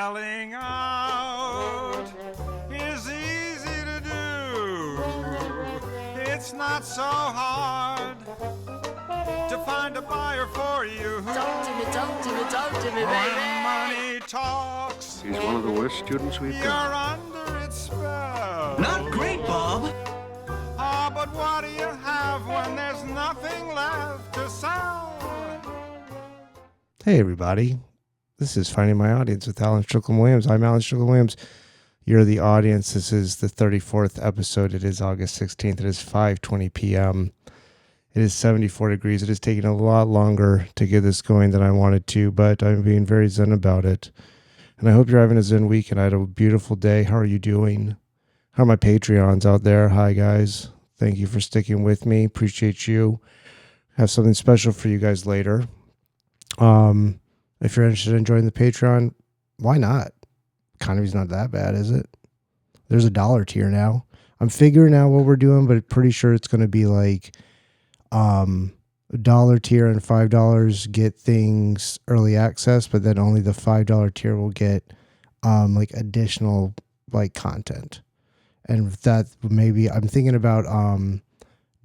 Selling out is easy to do. It's not so hard to find a buyer for you. Talk to me, When baby. money talks, He's one of the worst students we've you're got. under its spell. Not great, Bob. Ah, but what do you have when there's nothing left to sell? Hey, everybody. This is Finding My Audience with Alan Strickland Williams. I'm Alan Strickland Williams. You're the audience. This is the 34th episode. It is August 16th. It is 5:20 p.m. It is 74 degrees. It is taking a lot longer to get this going than I wanted to, but I'm being very zen about it. And I hope you're having a zen week and I had a beautiful day. How are you doing? How are my Patreons out there? Hi, guys. Thank you for sticking with me. Appreciate you. Have something special for you guys later. If you're interested in joining the Patreon, why not? Economy's not that bad, is it? There's a $1 tier now. I'm figuring out what we're doing, but pretty sure it's going to be like $1 tier and $5 get things early access, but then only the $5 tier will get like additional like content. And that maybe I'm thinking about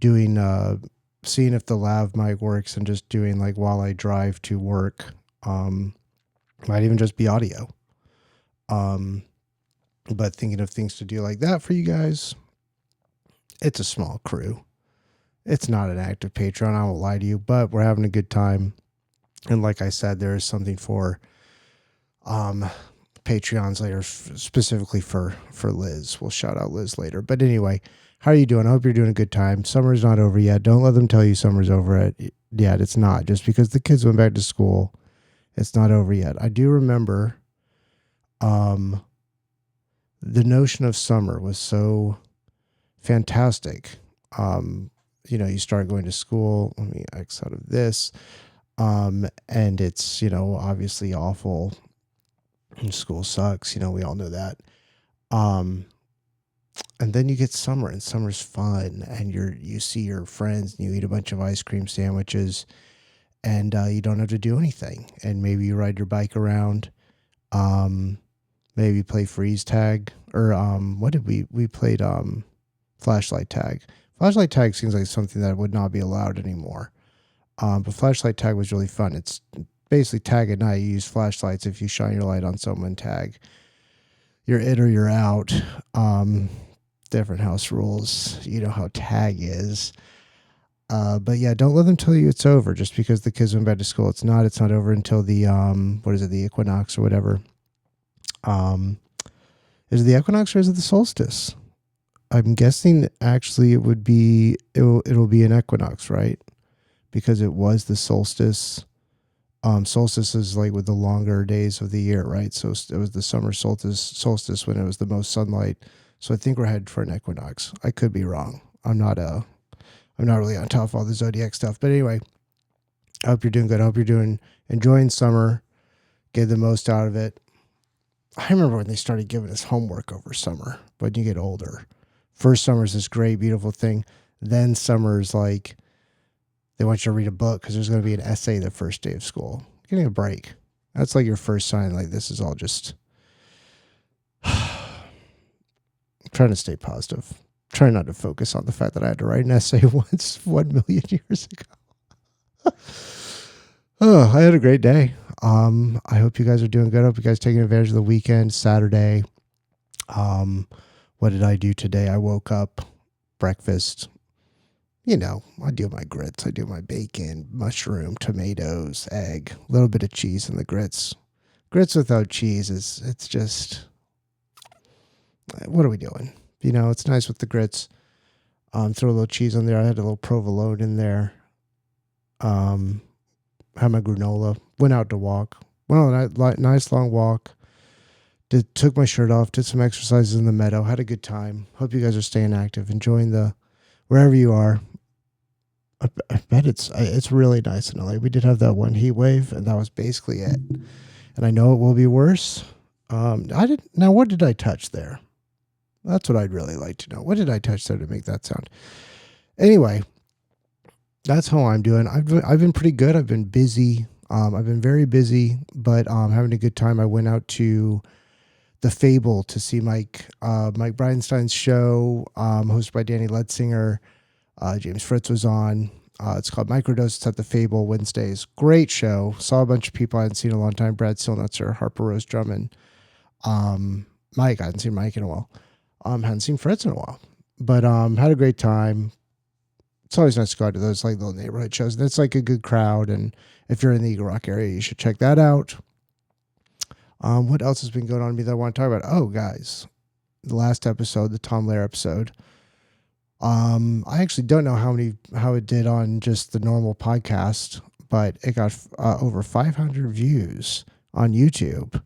doing seeing if the lav mic works and just doing like while I drive to work. Might even just be audio. But thinking of things to do like that for you guys. It's a small crew. It's not an active Patreon, I won't lie to you, but we're having a good time. And like I said, there is something for Patreons later, specifically for Liz. We'll shout out Liz later. But anyway, how are you doing? I hope you're doing a good time. Summer's not over yet. Don't let them tell you summer's over yet. It's not. Just because the kids went back to school, it's not over yet. I do remember the notion of summer was so fantastic. You start going to school. Let me X out of this. And it's, obviously awful. And school sucks. We all know that. And then you get summer, and summer's fun, and you see your friends, and you eat a bunch of ice cream sandwiches, and you don't have to do anything. And maybe you ride your bike around, maybe play freeze tag, or what did we played flashlight tag. Flashlight tag seems like something that would not be allowed anymore. But flashlight tag was really fun. It's basically tag at night. You use flashlights. If you shine your light on someone, tag. You're it or you're out. Different house rules. You know how tag is. But yeah, don't let them tell you it's over just because the kids went back to school. It's not over until the, the equinox or whatever. Is it the equinox or is it the solstice? I'm guessing actually it'll be an equinox, right? Because it was the solstice. Solstice is like with the longer days of the year, right? So it was the summer solstice when it was the most sunlight. So I think we're headed for an equinox. I could be wrong. I'm not really on top of all the zodiac stuff. But anyway, I hope you're doing good. I hope you're enjoying summer. Get the most out of it. I remember when they started giving us homework over summer, but you get older. First summer is this great, beautiful thing. Then summer's like, they want you to read a book because there's going to be an essay the first day of school. Getting a break. That's like your first sign. Like this is all just trying to stay positive. Trying not to focus on the fact that I had to write an essay once 1 million years ago. Oh, I had a great day. I hope you guys are doing good. I hope you guys are taking advantage of the weekend, Saturday. What did I do today? I woke up, breakfast. I do my grits. I do my bacon, mushroom, tomatoes, egg, a little bit of cheese in the grits. Grits without cheese it's just, what are we doing? It's nice with the grits. Throw a little cheese on there. I had a little provolone in there. Had my granola. Went out to walk. Went on a nice long walk. Took my shirt off. Did some exercises in the meadow. Had a good time. Hope you guys are staying active. Enjoying wherever you are. I bet it's really nice in LA. We did have that one heat wave, and that was basically it. And I know it will be worse. Now, what did I touch there? That's what I'd really like to know. What did I touch there to make that sound? Anyway, that's how I'm doing. I've been pretty good. I've been busy. I've been very busy, but having a good time. I went out to The Fable to see Mike Bridenstine's show, hosted by Danny Letzinger. James Fritz was on. It's called Microdose. It's at The Fable Wednesdays. Great show. Saw a bunch of people I hadn't seen in a long time. Brad Silnutzer, Harper Rose Drummond. Mike, I hadn't seen Mike in a while. Hadn't seen Fritz in a while. But had a great time. It's always nice to go out to those like little neighborhood shows. That's like a good crowd. And if you're in the Eagle Rock area, you should check that out. What else has been going on to me that I want to talk about? Oh, guys, the last episode, the Tom Lehrer episode. I actually don't know how it did on just the normal podcast, but it got over 500 views on YouTube,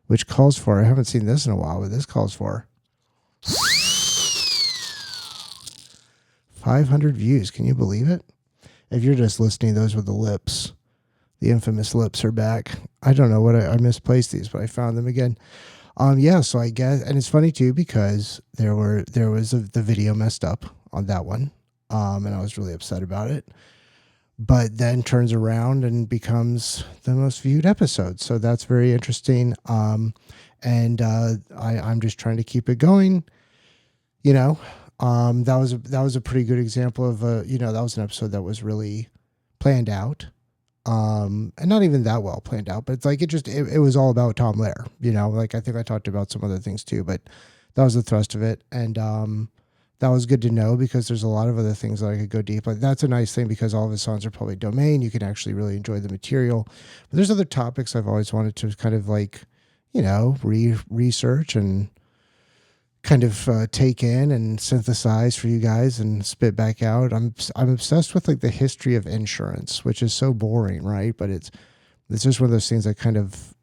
which calls for, I haven't seen this in a while, but this calls for 500 views. Can you believe it? If you're just listening, those with the lips, the infamous lips are back. I don't know what I misplaced these, but I found them again. So I guess, and it's funny too, because there was the video messed up on that one. And I was really upset about it, but then turns around and becomes the most viewed episode. So that's very interesting. I'm just trying to keep it going, that was a pretty good example of that was an episode that was really planned out. And not even that well planned out, but it's like, it was all about Tom Lehrer, like I think I talked about some other things too, but that was the thrust of it. And, that was good to know, because there's a lot of other things that I could go deep. Like that's a nice thing, because all of his songs are public domain. You can actually really enjoy the material, but there's other topics I've always wanted to kind of like, research and kind of take in and synthesize for you guys and spit back out. I'm obsessed with like the history of insurance, which is so boring, right? But it's just one of those things that kind of,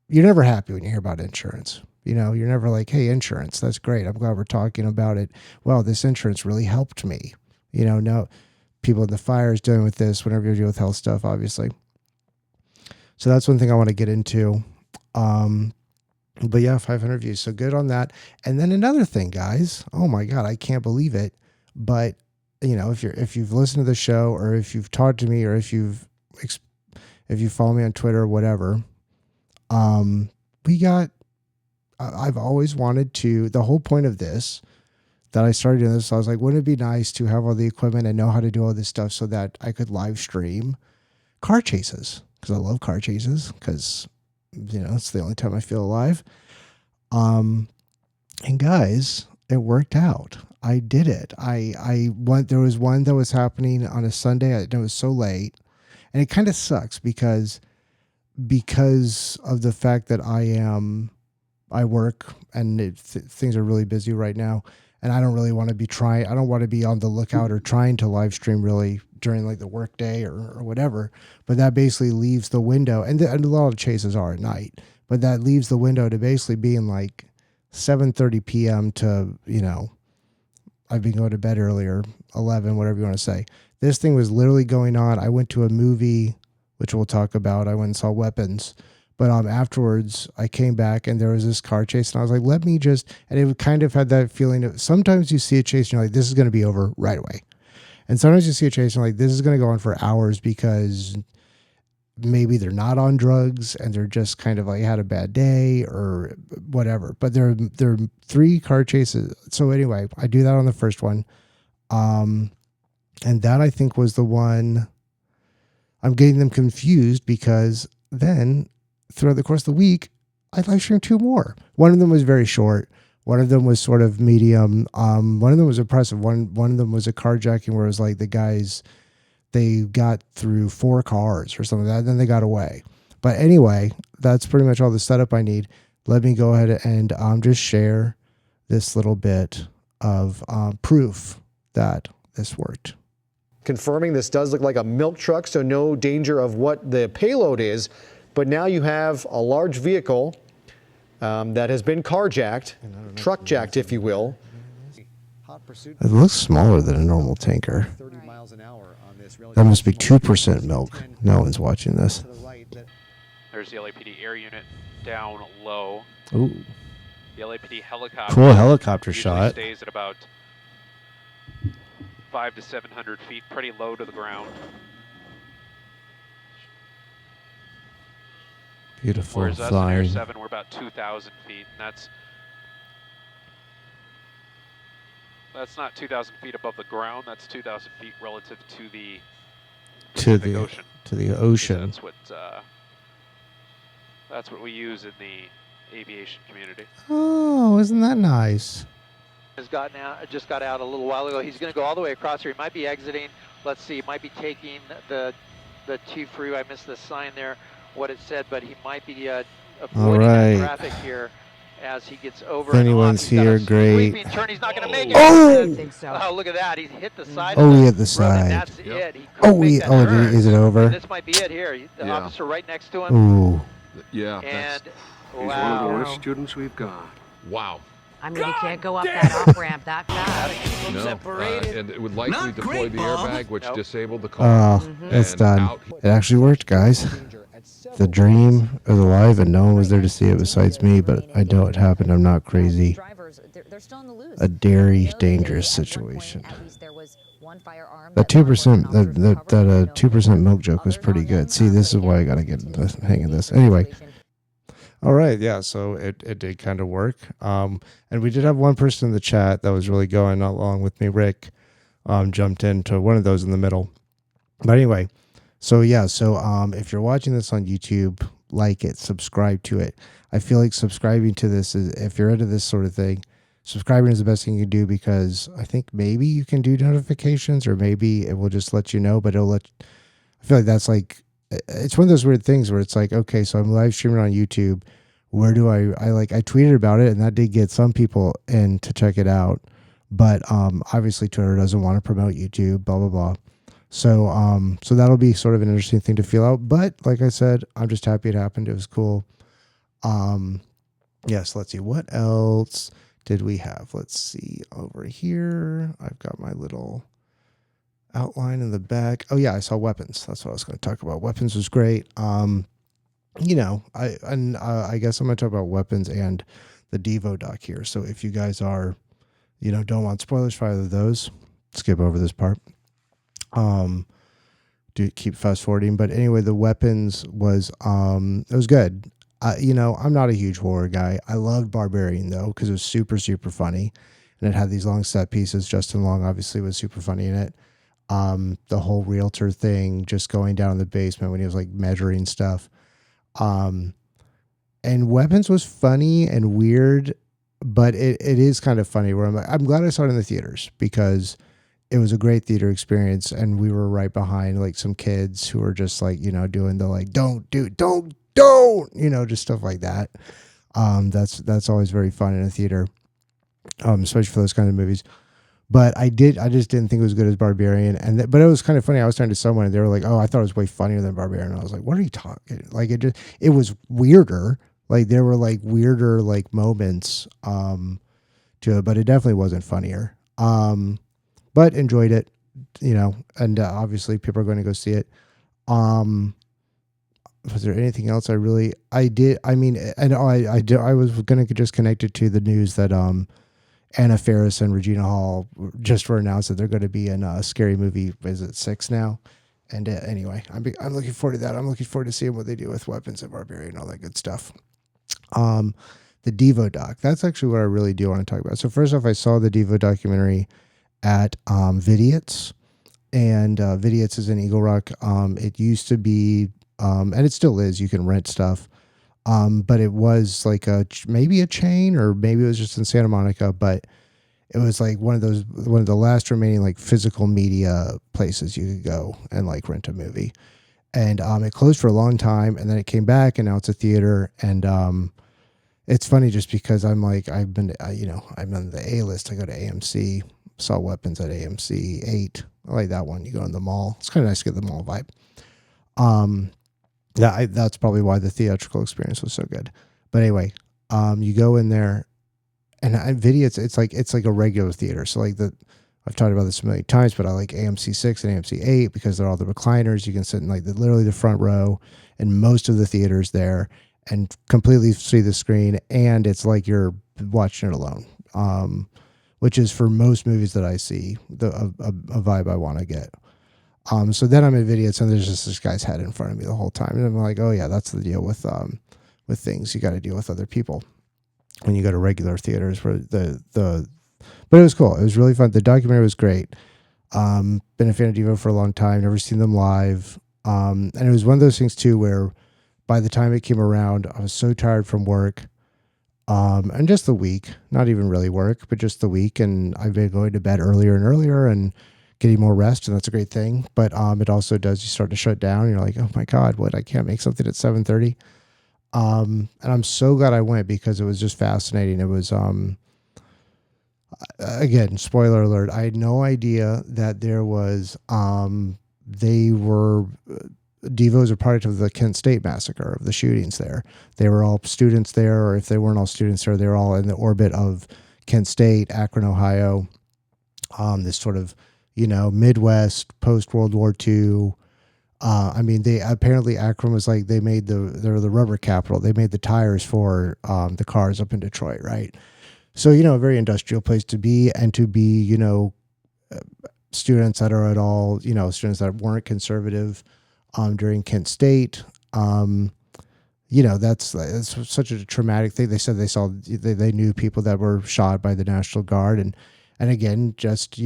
you're never happy when you hear about insurance. You're never like, hey, insurance, that's great. I'm glad we're talking about it. Well, this insurance really helped me. No people in the fires dealing with this whenever you deal with health stuff, obviously. So that's one thing I want to get into. But yeah, 500 views. So good on that. And then another thing, guys. Oh my God, I can't believe it. But if you've listened to the show, or if you've talked to me, or if you follow me on Twitter or whatever, I've always wanted to, the whole point of this, that I started doing this, I was like, wouldn't it be nice to have all the equipment and know how to do all this stuff so that I could live stream car chases? Because I love car chases, because, it's the only time I feel alive. And guys, it worked out. I did it. There was one that was happening on a Sunday. It was so late, and it kind of sucks because of the fact that I work and things are really busy right now, and I don't really want to be I don't want to be on the lookout or trying to live stream really during like the work day or whatever. But that basically leaves the window, and a lot of chases are at night, but that leaves the window to basically being like 7:30 p.m. to, I've been going to bed earlier, 11, whatever you want to say. This thing was literally going on. I went to a movie, which we'll talk about. I went and saw Weapons. But afterwards, I came back and there was this car chase, and I was like, and it kind of had that feeling of, sometimes you see a chase and you're like, this is going to be over right away. And sometimes you see a chase and you're like, this is going to go on for hours, because maybe they're not on drugs and they're just kind of like had a bad day or whatever. But there are 3 car chases. So anyway, I do that on the first one. And that I think was the one. I'm getting them confused, because then throughout the course of the week, I live streamed 2 more. One of them was very short. One of them was sort of medium. One of them was impressive. One of them was a carjacking where it was like the guys, they got through 4 cars or something like that, and then they got away. But anyway, that's pretty much all the setup I need. Let me go ahead and just share this little bit of proof that this worked. Confirming this does look like a milk truck, so no danger of what the payload is. But now you have a large vehicle that has been carjacked, truck jacked, if you will. It looks smaller than a normal tanker. That must be 2% milk. No one's watching this. There's the LAPD air unit down low. Ooh. The LAPD helicopter. Cool helicopter usually shot. Stays at about 500 to 700 feet, pretty low to the ground. Beautiful Whereas us in flying. Air 7, we're about 2,000 feet, and that's not 2,000 feet above the ground. That's 2,000 feet relative to the Pacific Ocean. To the ocean. That's what we use in the aviation community. Oh, isn't that nice? Just got out a little while ago. He's going to go all the way across here. He might be exiting. Let's see. He might be taking the 2 freeway. I missed the sign there, what it said, but he might be avoiding that traffic here as he gets over. If anyone's here, great. Turn. He's not going to make it. Oh! I think so. Oh, look at that. He hit the side. Oh, of he hit the road, side. and that's it. He couldn't make that turn. Is it over? And this might be it here. The officer right next to him. Ooh. Yeah, And he's one of the worst students we've got. Wow. I mean, you can't go up that off-ramp that fast. No, and it would likely deploy the airbag, which disabled the car. Oh, it's done. It actually worked, guys. The dream is alive, and no one was there to see it besides me, but I know it happened. I'm not crazy. A very dangerous situation. That 2%, that 2% milk joke was pretty good. See, this is why I gotta get the hang of this. Anyway. All right, yeah, so it did kind of work. And we did have one person in the chat that was really going along with me. Rick jumped into one of those in the middle. But anyway, so yeah, so if you're watching this on YouTube, like it, subscribe to it. I feel like subscribing to this is, if you're into this sort of thing, subscribing is the best thing you can do, because I think maybe you can do notifications, or maybe it will just let you know, but it'll let, I feel like that's like, it's one of those weird things where it's like, okay, so I'm live streaming on YouTube. Where do I tweeted about it, and that did get some people in to check it out. But obviously Twitter doesn't want to promote YouTube, blah, blah, blah. So so that'll be sort of an interesting thing to feel out. But like I said, I'm just happy it happened. It was cool. Yes, let's see. What else did we have? Let's see over here. I've got my little outline in the back. Oh yeah, I saw weapons. That's what I was going to talk about. Weapons was great. You know, I guess I'm going to talk about weapons and the Devo doc here. So if you guys are, you know, don't want spoilers for either of those, skip over this part. Do keep fast forwarding. But anyway, the weapons was it was good. You know, I'm not a huge horror guy. I loved Barbarian though, because it was super, super funny, and it had these long set pieces. Justin Long obviously was super funny in it. The whole realtor thing, just going down in the basement when he was like measuring stuff. And Weapons was funny and weird, but it is kind of funny where I'm glad I saw it in the theaters, because it was a great theater experience, and we were right behind like some kids who were just like, you know, doing the like, don't, you know, just stuff like that. That's always very fun in a theater, especially for those kind of movies. But I just didn't think it was good as Barbarian. But it was kind of funny. I was talking to someone and they were like, oh, I thought it was way funnier than Barbarian. And I was like, what are you talking? Like it was weirder. Like there were like weirder like moments to it, but it definitely wasn't funnier. But enjoyed it, you know, and obviously people are going to go see it. Was there anything else I was going to just connect it to the news that Anna Faris and Regina Hall just were announced that they're going to be in a Scary Movie, is it 6 now? And anyway, I'm looking forward to that. I'm looking forward to seeing what they do with Weapons and Barbarian and all that good stuff. The Devo doc, that's actually what I really do want to talk about. So first off, I saw the Devo documentary at Vidiots, and Vidiots is in Eagle Rock. It used to be, and it still is, you can rent stuff. But it was like maybe a chain, or maybe it was just in Santa Monica, but it was like one of the last remaining like physical media places you could go and like rent a movie. And it closed for a long time, and then it came back, and now it's a theater. And it's funny just because I'm like, I've been, I'm on the A list. I go to AMC, saw Weapons at AMC 8. I like that one. You go in the mall. It's kind of nice to get the mall vibe. That's probably why the theatrical experience was so good. But anyway, you go in there, and Vidiots, it's like a regular theater. So like I've talked about this a million times, but I like AMC 6 and AMC 8 because they're all the recliners. You can sit in like literally the front row in most of the theaters there and completely see the screen. And it's like you're watching it alone, which is for most movies that I see a vibe I want to get. So then I'm at Vidiot's and there's just this guy's head in front of me the whole time. And I'm like, oh yeah, that's the deal with things. You got to deal with other people when you go to regular theaters where but it was cool. It was really fun. The documentary was great. Been a fan of Devo for a long time, never seen them live. And it was one of those things too, where by the time it came around, I was so tired from work. And just the week, not even really work, but just the week. And I've been going to bed earlier and earlier and getting more rest. And that's a great thing. But, it also does, you start to shut down. You're like, oh my God, I can't make something at 7:30. And I'm so glad I went because it was just fascinating. It was, again, spoiler alert. I had no idea that there was, Devo is a product of the Kent State massacre, of the shootings there. They were all students there, or if they weren't all students there, they were all in the orbit of Kent State, Akron, Ohio. This sort of, Midwest, post-World War II. They apparently, Akron was like, they were the rubber capital. They made the tires for the cars up in Detroit, right? So, a very industrial place to be, and to be, students that are at all, students that weren't conservative during Kent State. That's such a traumatic thing. They said they knew people that were shot by the National Guard. And again, just,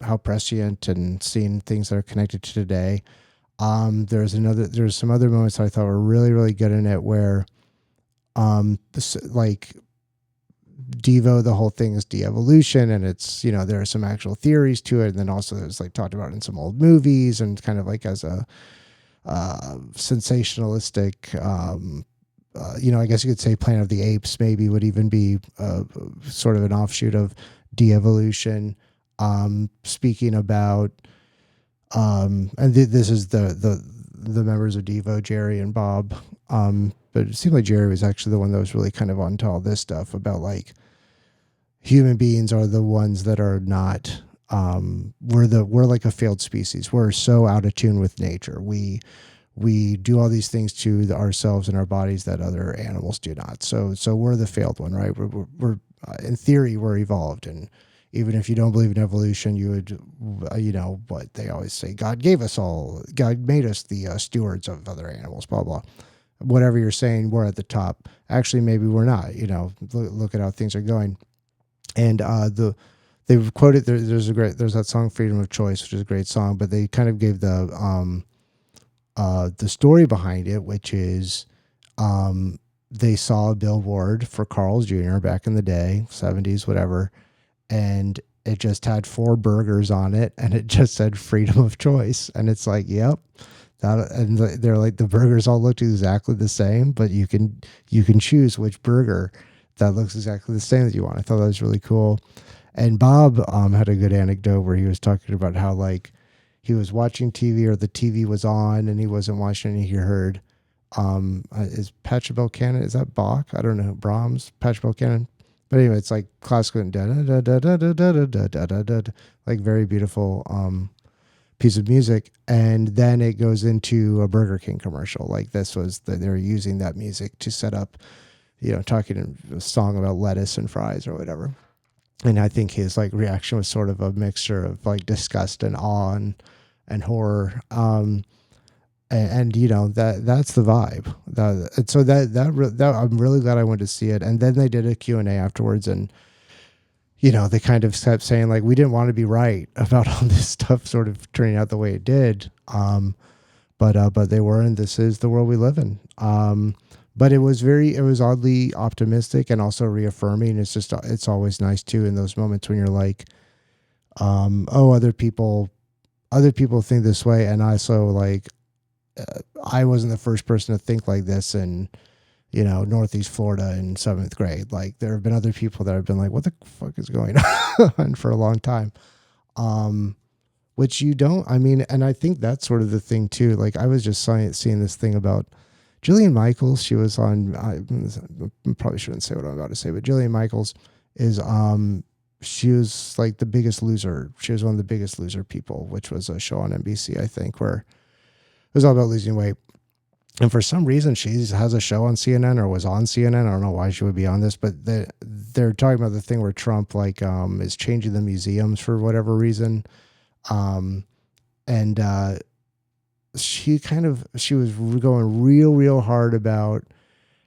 how prescient, and seeing things that are connected to today. There's some other moments that I thought were really, really good in it where, Devo, the whole thing is de-evolution, and it's, there are some actual theories to it. And then also there's talked about in some old movies, and kind of as a, sensationalistic, I guess you could say Planet of the Apes maybe would even be sort of an offshoot of de-evolution. Speaking about, this is the members of Devo, Jerry and Bob. But it seemed like Jerry was actually the one that was really kind of onto all this stuff about human beings are the ones that are not, we're like a failed species. We're so out of tune with nature. We do all these things to ourselves and our bodies that other animals do not. So we're the failed one, right? We're in theory, we're evolved. And even if you don't believe in evolution, you would, what they always say, God made us the stewards of other animals, blah, blah. Whatever you're saying, we're at the top. Actually, maybe we're not. Look at how things are going. And they've quoted there's that song "Freedom of Choice," which is a great song. But they kind of gave the story behind it, which is they saw a billboard for Carl's Jr. back in the day, 70s, whatever, and it just had 4 burgers on it, and it just said "Freedom of Choice," and it's like, yep. And they're like, the burgers all looked exactly the same, but you can choose which burger that looks exactly the same that you want. I thought that was really cool. And Bob had a good anecdote where he was talking about how he was watching TV, or the TV was on and he wasn't watching, and he heard is Pachelbel Canon, is that Bach? I don't know, Brahms, Pachelbel Canon. But anyway, it's classical and very beautiful piece of music. And then it goes into a Burger King commercial. They were using that music to set up, talking a song about lettuce and fries or whatever. And I think his reaction was sort of a mixture of disgust and awe and horror. And that's the vibe. That I'm really glad I went to see it. And then they did a Q&A afterwards, and they kind of kept saying we didn't want to be right about all this stuff sort of turning out the way it did. But they were, and this is the world we live in. But it was oddly optimistic and also reaffirming. It's always nice too in those moments when you're other people think this way. And also I wasn't the first person to think like this in, Northeast Florida in 7th grade. There have been other people that have been what the fuck is going on for a long time. Which you don't, and I think that's sort of the thing too. I was just seeing this thing about Jillian Michaels. She was on, I probably shouldn't say what I'm about to say, but Jillian Michaels is, she was The Biggest Loser. She was one of the Biggest Loser people, which was a show on NBC, I think, where it was all about losing weight. And for some reason, she has a show on CNN, or was on CNN. I don't know why she would be on this, but they're talking about the thing where Trump is changing the museums for whatever reason. and she was going real hard about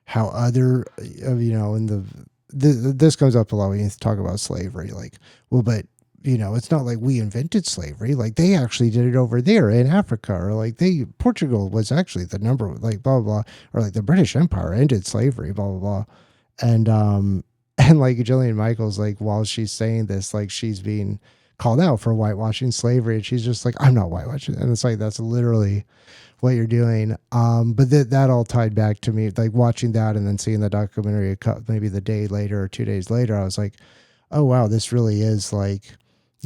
how other, in this comes up a lot when you talk about slavery. Like, well, but it's not like we invented slavery. Like they actually did it over there in Africa, or like Portugal was actually the number, like blah, blah, blah, or like the British Empire ended slavery, blah, blah, blah. And like Jillian Michaels, like while she's saying this, like she's being called out for whitewashing slavery. And she's just like, I'm not whitewashing. And it's like, that's literally what you're doing. But that all tied back to me, like watching that and then seeing the documentary maybe the day later or 2 days later, I was like, oh, wow, this really is like,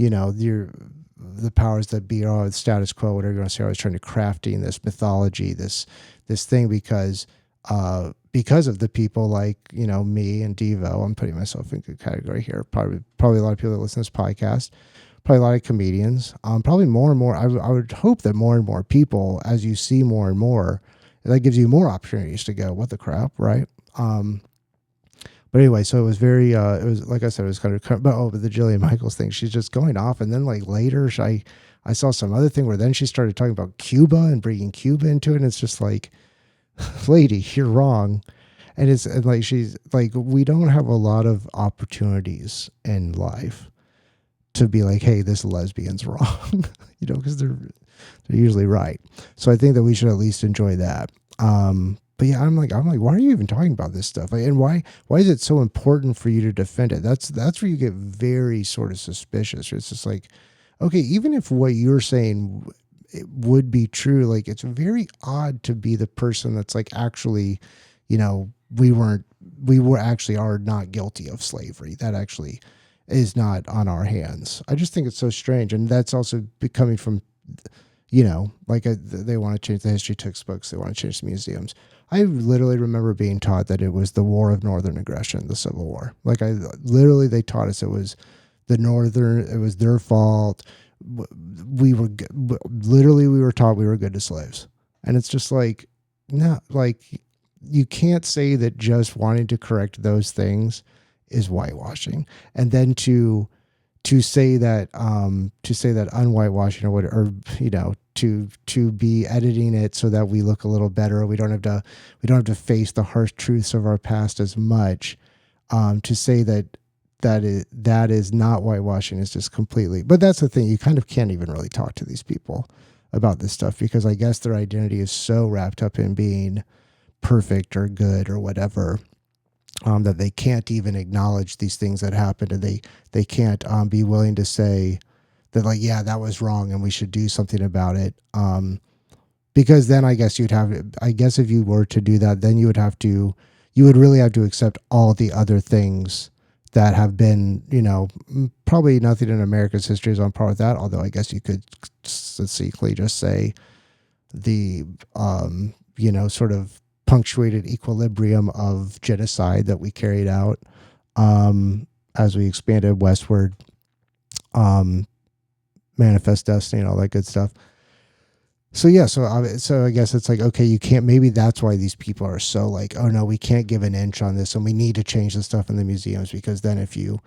the powers that be, or the status quo, whatever you want to say, I was trying to crafting this mythology, this thing because of the people like, me and Devo. I'm putting myself in a good category here. Probably a lot of people that listen to this podcast, probably a lot of comedians, probably more and more. I would hope that more and more people, as you see more and more, that gives you more opportunities to go, what the crap, right? But anyway, so it was very, it was, like I said, it was kind of, but the Jillian Michaels thing, she's just going off. And then like later, I saw some other thing where then she started talking about Cuba and bringing Cuba into it. And it's just like, lady, you're wrong. And like, she's like, we don't have a lot of opportunities in life to be like, hey, this lesbian's wrong, because they're usually right. So I think that we should at least enjoy that. But yeah, I'm like, why are you even talking about this stuff? Like, and why is it so important for you to defend it? That's where you get very sort of suspicious. It's just like, okay, even if what you're saying it would be true, like it's very odd to be the person that's like, actually, we actually are not guilty of slavery. That actually is not on our hands. I just think it's so strange. And that's also coming from, like they want to change the history textbooks. They want to change the museums. I literally remember being taught that it was the War of Northern Aggression, the Civil War. Like they taught us it was it was their fault. We were taught we were good to slaves. And it's just like, no, like you can't say that just wanting to correct those things is whitewashing. And then to say that unwhitewashing or to be editing it so that we look a little better, we don't have to face the harsh truths of our past as much, to say that is not whitewashing is just completely. But that's the thing, you kind of can't even really talk to these people about this stuff because I guess their identity is so wrapped up in being perfect or good or whatever, that they can't even acknowledge these things that happened, and they can't be willing to say that, like, yeah, that was wrong and we should do something about it. Because then I guess if you were to do that, then you would really have to accept all the other things that have been, probably nothing in America's history is on par with that. Although I guess you could succinctly just say the, sort of punctuated equilibrium of genocide that we carried out as we expanded westward, manifest destiny and all that good stuff. So yeah, so I guess it's like, okay, you can't, maybe that's why these people are so like, oh no, we can't give an inch on this and we need to change the stuff in the museums, because then if you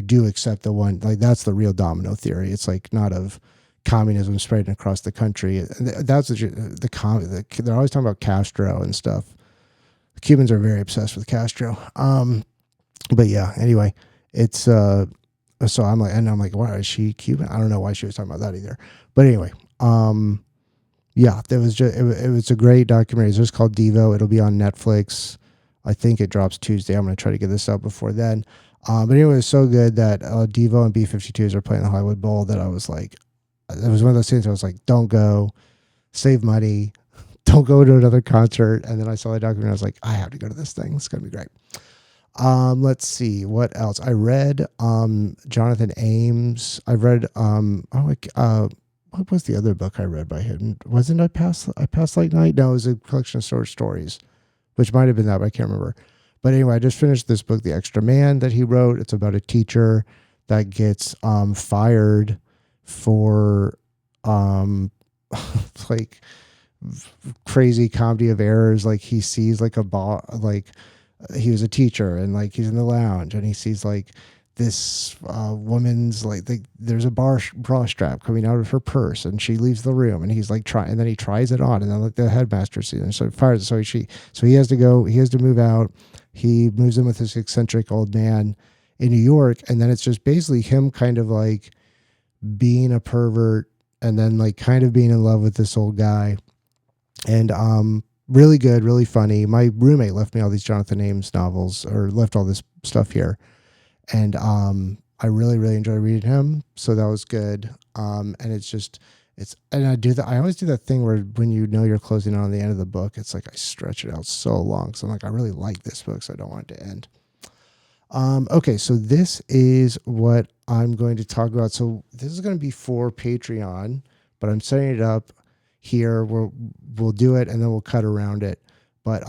do accept the one, like that's the real domino theory. It's like not of communism spreading across the country. That's they're always talking about Castro and stuff. The Cubans are very obsessed with Castro. But yeah, anyway, it's so I'm like, why is she Cuban? I don't know why she was talking about that either. But anyway, yeah, it was a great documentary. It's just called Devo. It'll be on Netflix. I think it drops Tuesday. I'm going to try to get this out before then. But anyway, it was so good that Devo and B-52s are playing the Hollywood Bowl that I was like, it was one of those things I was like, don't go, save money, don't go to another concert. And then I saw the documentary. I was like, I have to go to this thing. It's going to be great. Let's see what else. I read Jonathan Ames. I read what was the other book I read by him? Wasn't I Past Like Night? No, it was a collection of short stories, which might have been that, but I can't remember. But anyway, I just finished this book, The Extra Man, that he wrote. It's about a teacher that gets fired for like crazy comedy of errors. Like he sees like he was a teacher and like he's in the lounge and he sees like this woman's like there's a bra strap coming out of her purse, and she leaves the room, and he's like and then he tries it on, and then like the headmaster sees it, and so he fires it. So he has to move out. He moves in with this eccentric old man in New York, and then it's just basically him kind of like being a pervert, and then like kind of being in love with this old guy. And really good, really funny. My roommate left me all these Jonathan Ames novels, or left all this stuff here, and I really, really enjoy reading him. So that was good. And I always do that thing where when you know you're closing on the end of the book, it's like I stretch it out so long. So I'm like, I really like this book, so I don't want it to end. Okay, so this is what I'm going to talk about. So this is going to be for Patreon, but I'm setting it up here. We'll do it, and then we'll cut around it. But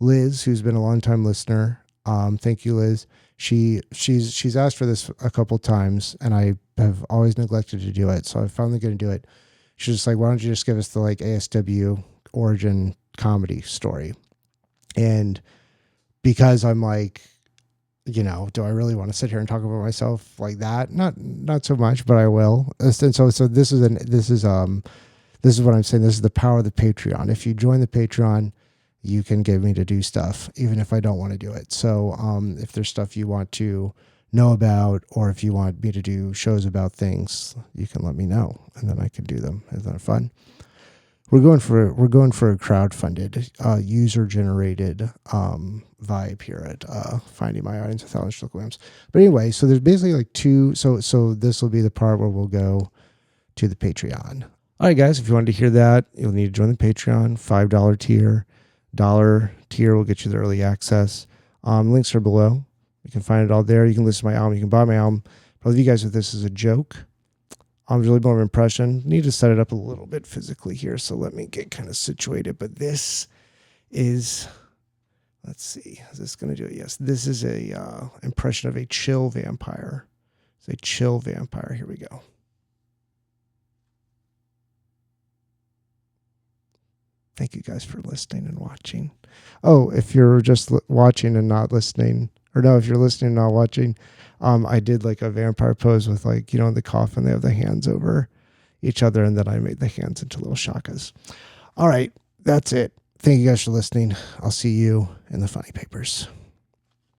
Liz, who's been a long-time listener, thank you, Liz. She's asked for this a couple times, and I have always neglected to do it. So I'm finally going to do it. She's just like, why don't you just give us the like ASW origin comedy story? And because I'm like, do I really want to sit here and talk about myself like that? Not so much, but I will. And so this is what I'm saying. This is the power of the Patreon. If you join the Patreon, you can get me to do stuff, even if I don't want to do it. So if there's stuff you want to know about, or if you want me to do shows about things, you can let me know, and then I can do them. Isn't that fun? We're going for a crowdfunded, user-generated vibe here at Finding My Audience with Alan Strickland Williams. But anyway, so there's basically like two. So this will be the part where we'll go to the Patreon. All right, guys, if you wanted to hear that, you'll need to join the Patreon, $5 tier. $1 tier will get you the early access. Links are below. You can find it all there. You can listen to my album. You can buy my album. I'll leave you guys with this as a joke. I'm really more of an impression. Need to set it up a little bit physically here, so let me get kind of situated. But this is, let's see, is this going to do it? Yes, this is a impression of a chill vampire. It's a chill vampire. Here we go. Thank you guys for listening and watching. Oh, if you're just watching and not listening, or no, if you're listening and not watching, I did like a vampire pose with like, in the coffin, they have the hands over each other, and then I made the hands into little shakas. All right, that's it. Thank you guys for listening. I'll see you in the funny papers.